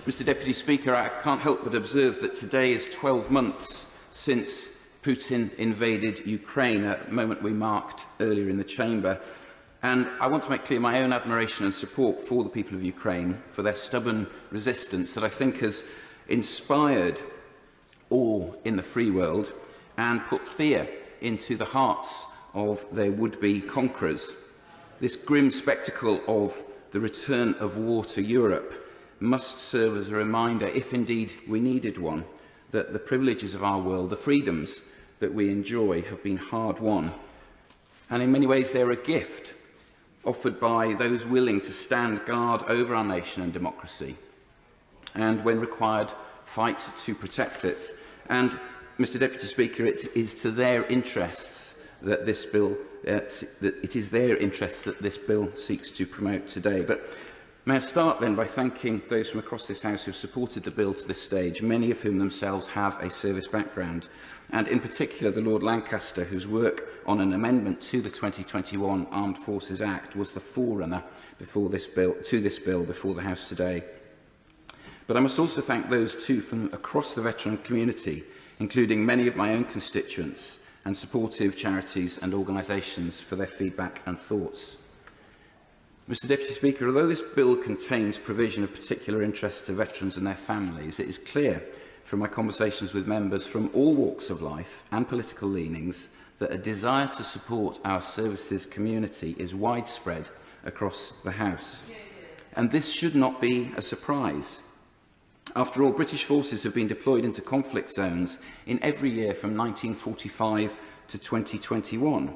Mr Deputy Speaker, I can't help but observe that today is 12 months since Putin invaded Ukraine, a moment we marked earlier in the Chamber. And I want to make clear my own admiration and support for the people of Ukraine, for their stubborn resistance that I think has inspired awe in the free world and put fear into the hearts of their would-be conquerors. This grim spectacle of the return of war to Europe must serve as a reminder, if indeed we needed one, that the privileges of our world, the freedoms that we enjoy, have been hard won. And in many ways they're a gift offered by those willing to stand guard over our nation and democracy, and when required, fight to protect it. And, Mr Deputy Speaker, it is to their interests that this bill seeks to promote today. But may I start then by thanking those from across this House who have supported the bill to this stage, many of whom themselves have a service background, and in particular the Lord Lancaster, whose work on an amendment to the 2021 Armed Forces Act was the forerunner to this bill before the House today. But I must also thank those too from across the veteran community, including many of my own constituents and supportive charities and organisations, for their feedback and thoughts. Mr Deputy Speaker, although this bill contains provision of particular interest to veterans and their families, it is clear from my conversations with members from all walks of life and political leanings that a desire to support our services community is widespread across the House. And this should not be a surprise. After all, British forces have been deployed into conflict zones in every year from 1945 to 2021.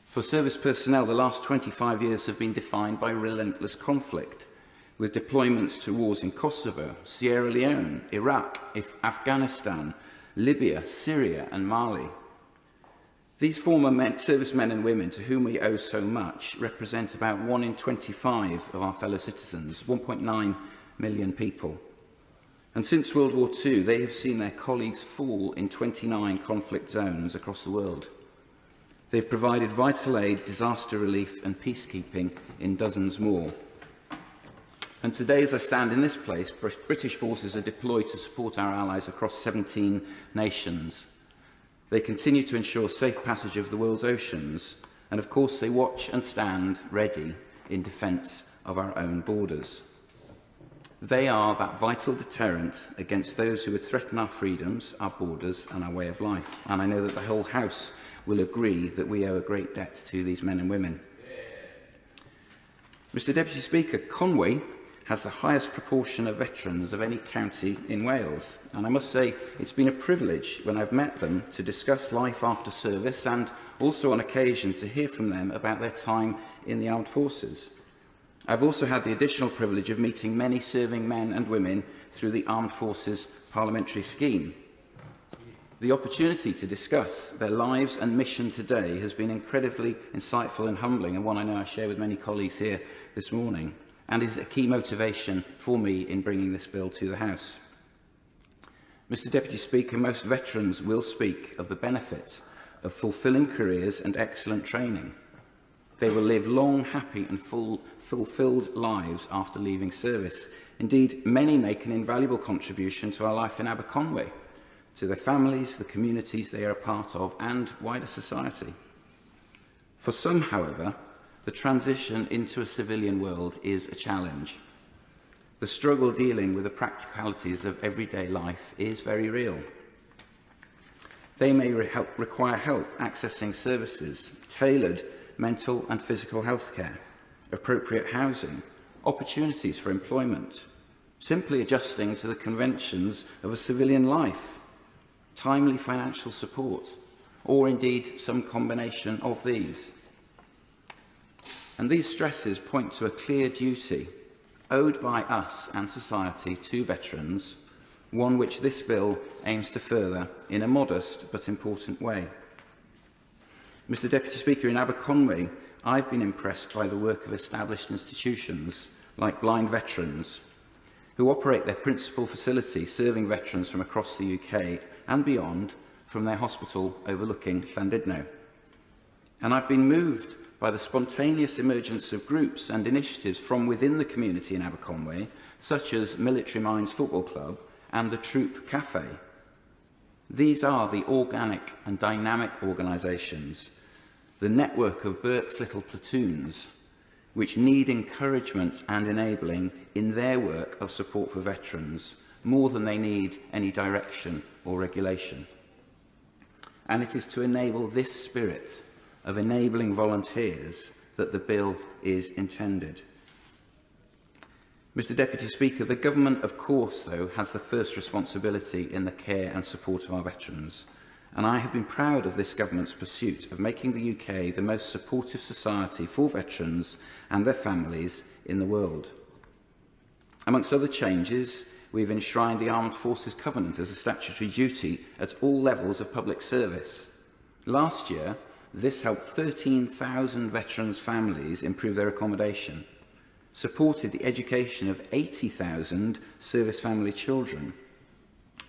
For service personnel, the last 25 years have been defined by relentless conflict, with deployments to wars in Kosovo, Sierra Leone, Iraq, Afghanistan, Libya, Syria and Mali. These former servicemen and women to whom we owe so much represent about 1 in 25 of our fellow citizens, 1.9 million people. And since World War II, they have seen their colleagues fall in 29 conflict zones across the world. They've provided vital aid, disaster relief and peacekeeping in dozens more. And today, as I stand in this place, British forces are deployed to support our allies across 17 nations. They continue to ensure safe passage of the world's oceans, and of course they watch and stand ready in defence of our own borders. They are that vital deterrent against those who would threaten our freedoms, our borders and our way of life. And I know that the whole House will agree that we owe a great debt to these men and women. Mr Deputy Speaker, Conwy has the highest proportion of veterans of any county in Wales, and I must say it's been a privilege when I've met them to discuss life after service and also on occasion to hear from them about their time in the armed forces. I've also had the additional privilege of meeting many serving men and women through the Armed Forces Parliamentary Scheme. The opportunity to discuss their lives and mission today has been incredibly insightful and humbling, and one I know I share with many colleagues here this morning, and is a key motivation for me in bringing this bill to the House. Mr Deputy Speaker, most veterans will speak of the benefits of fulfilling careers and excellent training. They will live long, happy and fulfilled lives after leaving service. Indeed, many make an invaluable contribution to our life in Aberconwy, to their families, the communities they are a part of, and wider society. For some, however, the transition into a civilian world is a challenge. The struggle dealing with the practicalities of everyday life is very real. They may require help accessing services, tailored mental and physical health care, appropriate housing, opportunities for employment, simply adjusting to the conventions of a civilian life, timely financial support, or indeed some combination of these. And these stresses point to a clear duty owed by us and society to veterans, one which this bill aims to further in a modest but important way. Mr Deputy Speaker, in Aberconwy, I've been impressed by the work of established institutions like Blind Veterans, who operate their principal facility serving veterans from across the UK and beyond from their hospital overlooking Llandudno. And I've been moved by the spontaneous emergence of groups and initiatives from within the community in Aberconwy, such as Military Minds Football Club and the Troop Cafe. These are the organic and dynamic organisations, the network of Burke's little platoons, which need encouragement and enabling in their work of support for veterans, more than they need any direction or regulation. And it is to enable this spirit of enabling volunteers that the bill is intended. Mr Deputy Speaker, the Government, of course, though, has the first responsibility in the care and support of our veterans, and I have been proud of this Government's pursuit of making the UK the most supportive society for veterans and their families in the world. Amongst other changes, we've enshrined the Armed Forces Covenant as a statutory duty at all levels of public service. Last year, this helped 13,000 veterans' families improve their accommodation, supported the education of 80,000 service family children,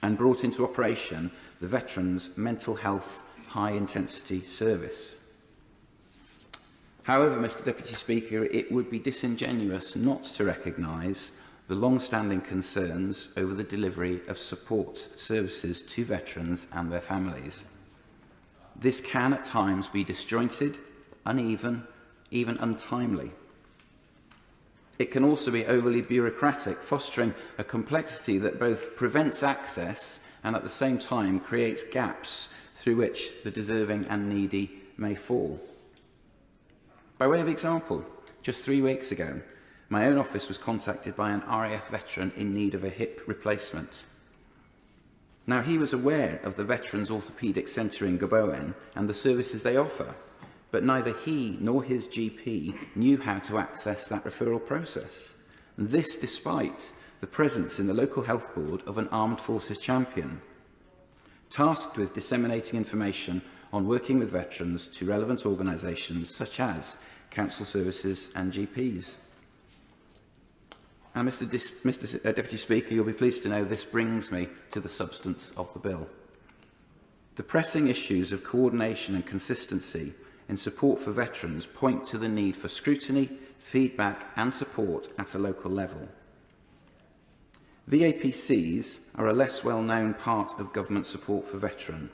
and brought into operation the Veterans' Mental Health High Intensity Service. However, Mr Deputy Speaker, it would be disingenuous not to recognise the long-standing concerns over the delivery of support services to veterans and their families. This can at times be disjointed, uneven, even untimely. It can also be overly bureaucratic, fostering a complexity that both prevents access and at the same time creates gaps through which the deserving and needy may fall. By way of example, just 3 weeks ago, my own office was contacted by an RAF veteran in need of a hip replacement. Now, he was aware of the Veterans Orthopaedic Centre in Gobowen and the services they offer, but neither he nor his GP knew how to access that referral process. And this despite the presence in the local health board of an armed forces champion, tasked with disseminating information on working with veterans to relevant organisations such as council services and GPs. And Mr Deputy Speaker, you'll be pleased to know this brings me to the substance of the bill. The pressing issues of coordination and consistency in support for veterans point to the need for scrutiny, feedback and support at a local level. VAPCs are a less well-known part of government support for veterans.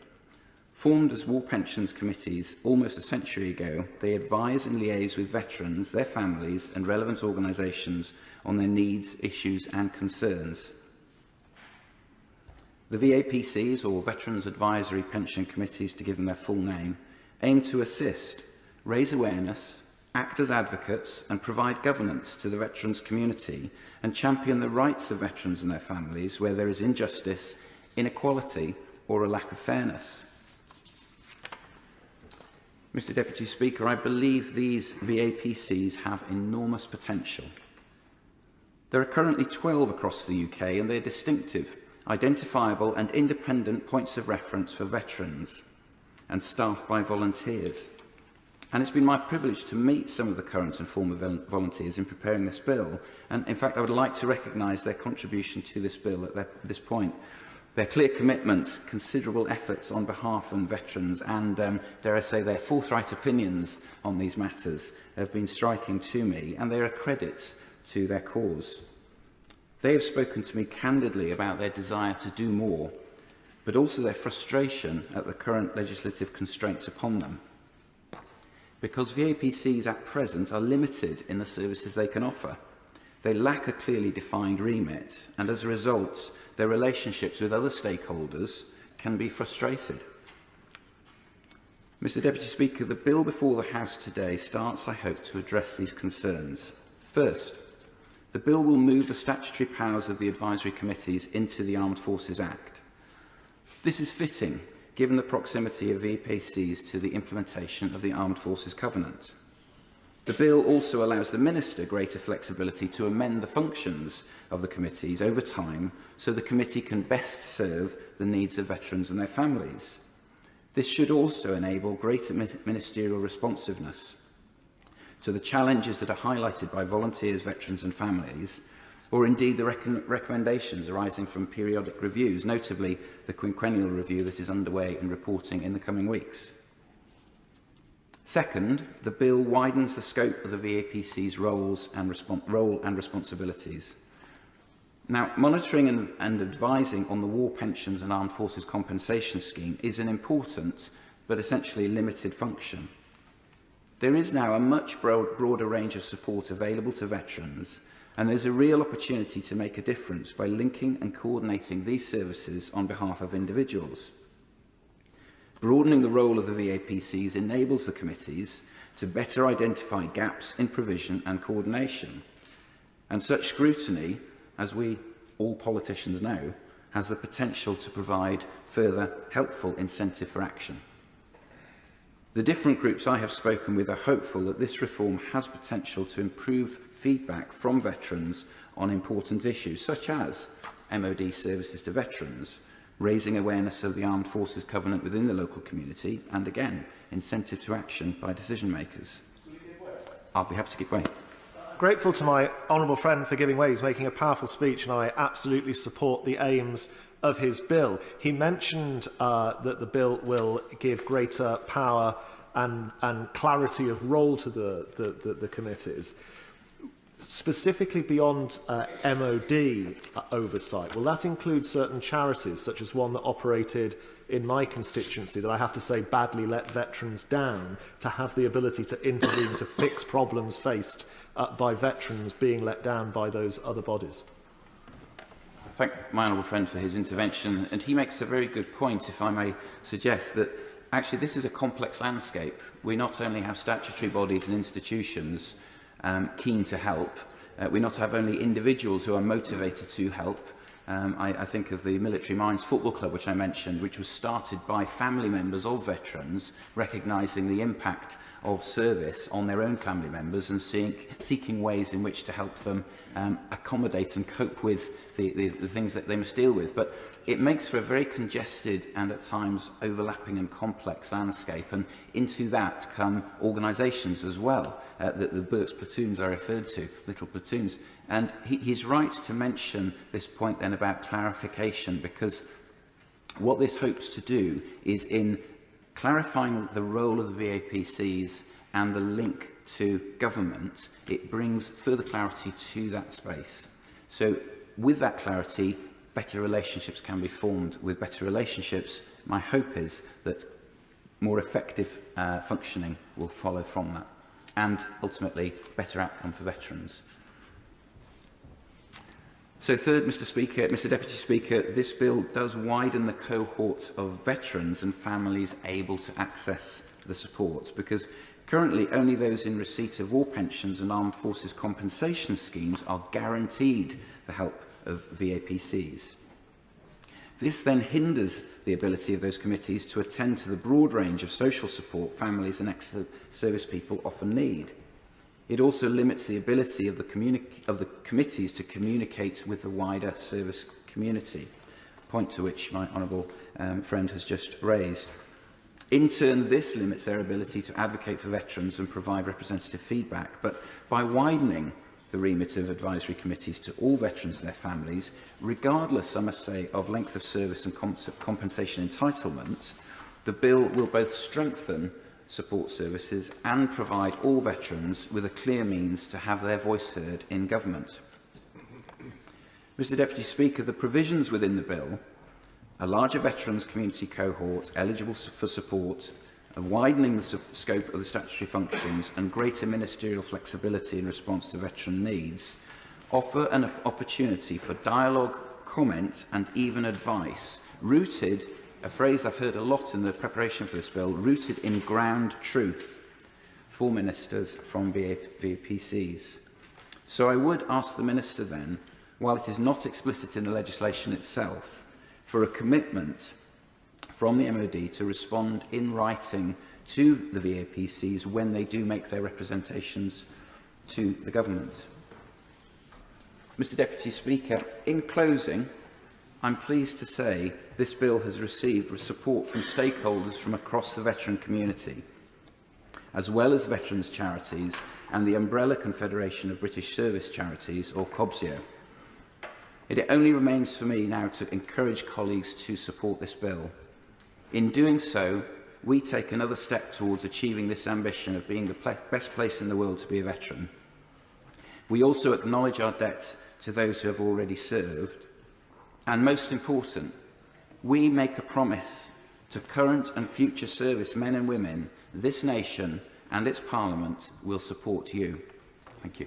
Formed as war pensions committees almost a century ago, they advise and liaise with veterans, their families and relevant organisations on their needs, issues and concerns. The VAPCs, or Veterans Advisory Pension Committees to give them their full name, aim to assist, raise awareness, act as advocates and provide governance to the veterans community and champion the rights of veterans and their families where there is injustice, inequality or a lack of fairness. Mr Deputy Speaker, I believe these VAPCs have enormous potential. There are currently 12 across the UK and they are distinctive, identifiable and independent points of reference for veterans and staffed by volunteers. And it's been my privilege to meet some of the current and former volunteers in preparing this bill. And in fact, I would like to recognise their contribution to this bill at this point. Their clear commitments, considerable efforts on behalf of veterans and, dare I say, their forthright opinions on these matters have been striking to me, and they are a credit to their cause. They have spoken to me candidly about their desire to do more, but also their frustration at the current legislative constraints upon them. Because VAPCs at present are limited in the services they can offer. They lack a clearly defined remit, and as a result, their relationships with other stakeholders can be frustrated. Mr Deputy Speaker, the bill before the House today starts, I hope, to address these concerns. First, the bill will move the statutory powers of the advisory committees into the Armed Forces Act. This is fitting, given the proximity of VAPCs to the implementation of the Armed Forces Covenant. The bill also allows the Minister greater flexibility to amend the functions of the committees over time so the committee can best serve the needs of veterans and their families. This should also enable greater ministerial responsiveness to the challenges that are highlighted by volunteers, veterans and families, or indeed the recommendations arising from periodic reviews, notably the quinquennial review that is underway and reporting in the coming weeks. Second, the bill widens the scope of the VAPC's role and responsibilities. Now, monitoring and advising on the War Pensions and Armed Forces Compensation Scheme is an important but essentially limited function. There is now a much broader range of support available to veterans, and there's a real opportunity to make a difference by linking and coordinating these services on behalf of individuals. Broadening the role of the VAPCs enables the committees to better identify gaps in provision and coordination. And such scrutiny, as we all politicians know, has the potential to provide further helpful incentive for action. The different groups I have spoken with are hopeful that this reform has potential to improve feedback from veterans on important issues, such as MOD services to veterans, raising awareness of the Armed Forces Covenant within the local community, and again, incentive to action by decision makers. I'll be happy to give way. Grateful to my honourable friend for giving way. He's making a powerful speech, and I absolutely support the aims of his bill. He mentioned that the bill will give greater power and clarity of role to the committees. Specifically beyond MOD oversight, will that include certain charities, such as one that operated in my constituency that I have to say badly let veterans down, to have the ability to intervene to fix problems faced by veterans being let down by those other bodies? I thank my honourable friend for his intervention, and he makes a very good point, if I may suggest, that actually this is a complex landscape. We not only have statutory bodies and institutions keen to help. We not have only individuals who are motivated to help. I think of the Military Minds Football Club, which I mentioned, which was started by family members of veterans, recognising the impact of service on their own family members and seeking ways in which to help them accommodate and cope with the things that they must deal with. But it makes for a very congested and at times overlapping and complex landscape, and into that come organisations as well. The Burke's platoons are referred to, little platoons. And he's right to mention this point then about clarification, because what this hopes to do is, in clarifying the role of the VAPCs and the link to government, it brings further clarity to that space. So with that clarity, better relationships can be formed. With better relationships, my hope is that more effective functioning will follow from that, and ultimately better outcome for veterans. So third, Mr. Deputy Speaker, this bill does widen the cohort of veterans and families able to access the support, because currently only those in receipt of war pensions and armed forces compensation schemes are guaranteed the help of VAPCs. This then hinders the ability of those committees to attend to the broad range of social support families and ex-service people often need. It also limits the ability of the committees to communicate with the wider service community, a point to which my honourable friend has just raised. In turn, this limits their ability to advocate for veterans and provide representative feedback. But by widening the remit of advisory committees to all veterans and their families, regardless, I must say, of length of service and compensation entitlement, the bill will both strengthen support services and provide all veterans with a clear means to have their voice heard in government. Mr. Deputy Speaker, the provisions within the bill, a larger veterans community cohort eligible for support, of widening the scope of the statutory functions and greater ministerial flexibility in response to veteran needs, offer an opportunity for dialogue, comment and even advice, rooted, a phrase I've heard a lot in the preparation for this bill, rooted in ground truth for ministers from VAPCs. So I would ask the Minister then, while it is not explicit in the legislation itself, for a commitment from the MOD to respond in writing to the VAPCs when they do make their representations to the government. Mr. Deputy Speaker, in closing, I'm pleased to say this bill has received support from stakeholders from across the veteran community, as well as veterans' charities and the Umbrella Confederation of British Service Charities, or COBSIO. It only remains for me now to encourage colleagues to support this bill. In doing so, we take another step towards achieving this ambition of being the best place in the world to be a veteran. We also acknowledge our debt to those who have already served. And most important, we make a promise to current and future service men and women, this nation and its Parliament will support you. Thank you.